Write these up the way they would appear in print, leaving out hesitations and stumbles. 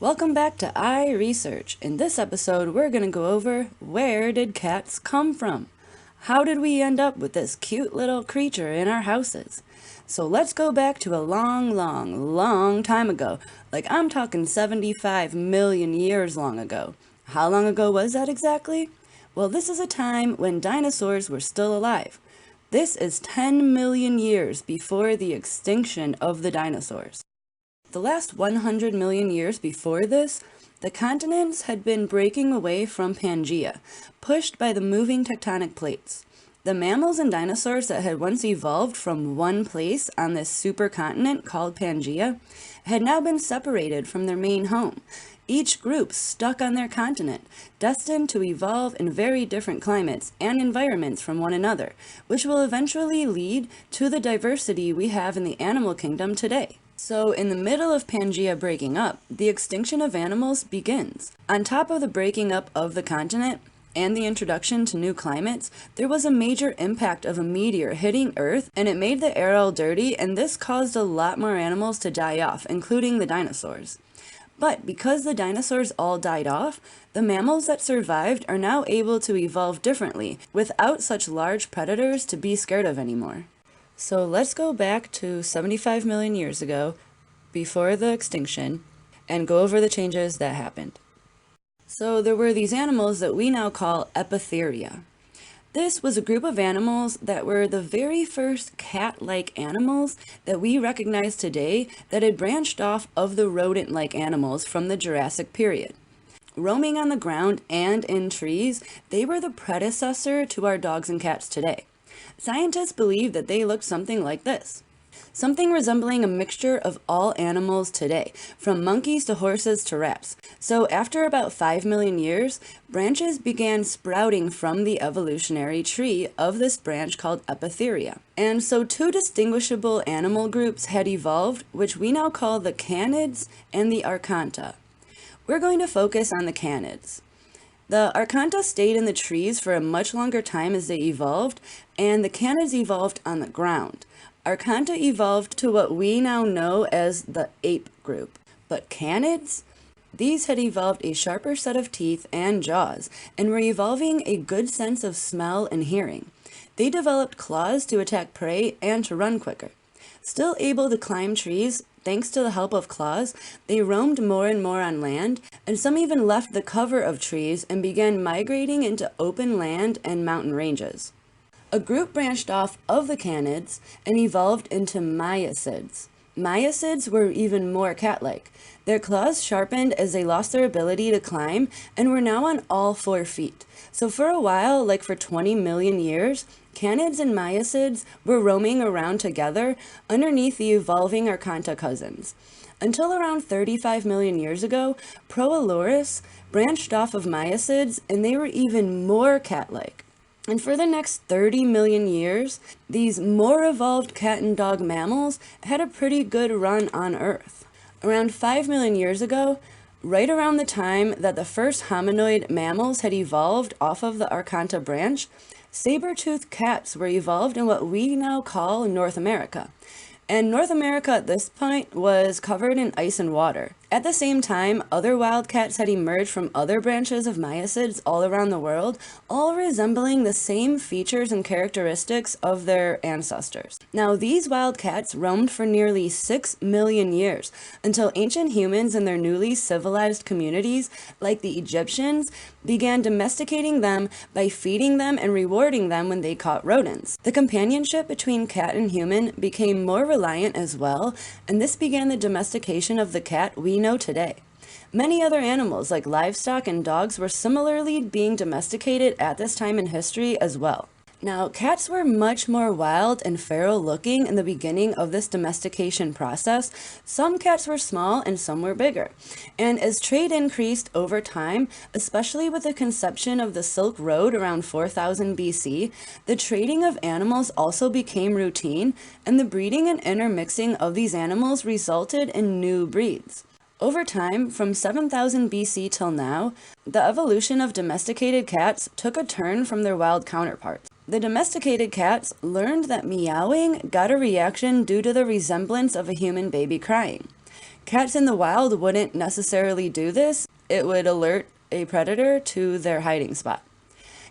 Welcome back to iResearch. In this episode, we're going to go over where did cats come from? How did we end up with this cute little creature in our houses? So let's go back to a long time ago. Like I'm talking 75 million years long ago. How long ago was that exactly? Well, this is a time when dinosaurs were still alive. This is 10 million years before the extinction of the dinosaurs. The last 100 million years before this, the continents had been breaking away from Pangaea, pushed by the moving tectonic plates. The mammals and dinosaurs that had once evolved from one place on this supercontinent called Pangaea had now been separated from their main home, each group stuck on their continent, destined to evolve in very different climates and environments from one another, which will eventually lead to the diversity we have in the animal kingdom today. So, in the middle of Pangaea breaking up, the extinction of animals begins. On top of the breaking up of the continent and the introduction to new climates, there was a major impact of a meteor hitting Earth, and it made the air all dirty, and this caused a lot more animals to die off, including the dinosaurs. But because the dinosaurs all died off, the mammals that survived are now able to evolve differently, without such large predators to be scared of anymore. So let's go back to 75 million years ago, before the extinction, and go over the changes that happened. So there were these animals that we now call Epitheria. This was a group of animals that were the very first cat-like animals that we recognize today that had branched off of the rodent-like animals from the Jurassic period. Roaming on the ground and in trees, they were the predecessor to our dogs and cats today. Scientists believe that they looked something like this. Something resembling a mixture of all animals today, from monkeys to horses to rats. So after about 5 million years, branches began sprouting from the evolutionary tree of this branch called Epitheria. And so two distinguishable animal groups had evolved, which we now call the canids and the archonta. We're going to focus on the canids. The archonta stayed in the trees for a much longer time as they evolved, and the canids evolved on the ground. Archonta evolved to what we now know as the ape group. But canids? These had evolved a sharper set of teeth and jaws, and were evolving a good sense of smell and hearing. They developed claws to attack prey and to run quicker. Still able to climb trees, thanks to the help of claws, they roamed more and more on land, and some even left the cover of trees and began migrating into open land and mountain ranges. A group branched off of the canids and evolved into maiacids. Maiacids were even more cat-like. Their claws sharpened as they lost their ability to climb and were now on all 4 feet. So for a while, like for 20 million years, canids and maiacids were roaming around together underneath the evolving archonta cousins. Until around 35 million years ago, Proalurus branched off of maiacids and they were even more cat-like. And for the next 30 million years, these more evolved cat and dog mammals had a pretty good run on Earth. Around 5 million years ago, right around the time that the first hominoid mammals had evolved off of the archonta branch, saber-toothed cats were evolved in what we now call North America. And North America at this point was covered in ice and water. At the same time, other wildcats had emerged from other branches of maiacids all around the world, all resembling the same features and characteristics of their ancestors. Now, these wildcats roamed for nearly 6 million years, until ancient humans and their newly civilized communities, like the Egyptians, began domesticating them by feeding them and rewarding them when they caught rodents. The companionship between cat and human became more reliant as well, and this began the domestication of the cat we know today. Many other animals like livestock and dogs were similarly being domesticated at this time in history as well. Now, cats were much more wild and feral looking in the beginning of this domestication process. Some cats were small and some were bigger. And as trade increased over time, especially with the conception of the Silk Road around 4000 BC, the trading of animals also became routine, and the breeding and intermixing of these animals resulted in new breeds. Over time, from 7000 BC till now, the evolution of domesticated cats took a turn from their wild counterparts. The domesticated cats learned that meowing got a reaction due to the resemblance of a human baby crying. Cats in the wild wouldn't necessarily do this. It would alert a predator to their hiding spot.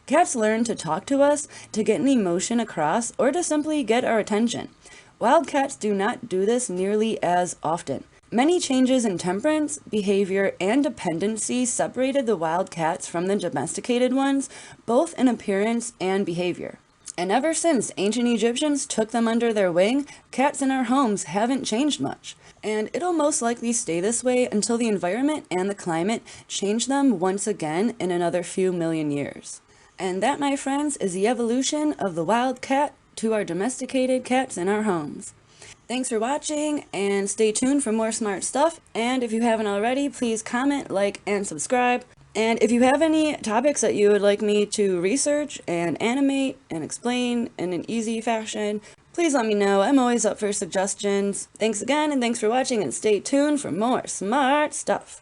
Cats learn to talk to us, to get an emotion across, or to simply get our attention. Wild cats do not do this nearly as often. Many changes in temperament, behavior, and dependency separated the wild cats from the domesticated ones, both in appearance and behavior. And ever since ancient Egyptians took them under their wing, cats in our homes haven't changed much. And it'll most likely stay this way until the environment and the climate change them once again in another few million years. And that, my friends, is the evolution of the wild cat to our domesticated cats in our homes. Thanks for watching, and stay tuned for more smart stuff. And if you haven't already, please comment, like, and subscribe. And if you have any topics that you would like me to research and animate and explain in an easy fashion, please let me know. I'm always up for suggestions. Thanks again, and thanks for watching, and stay tuned for more smart stuff.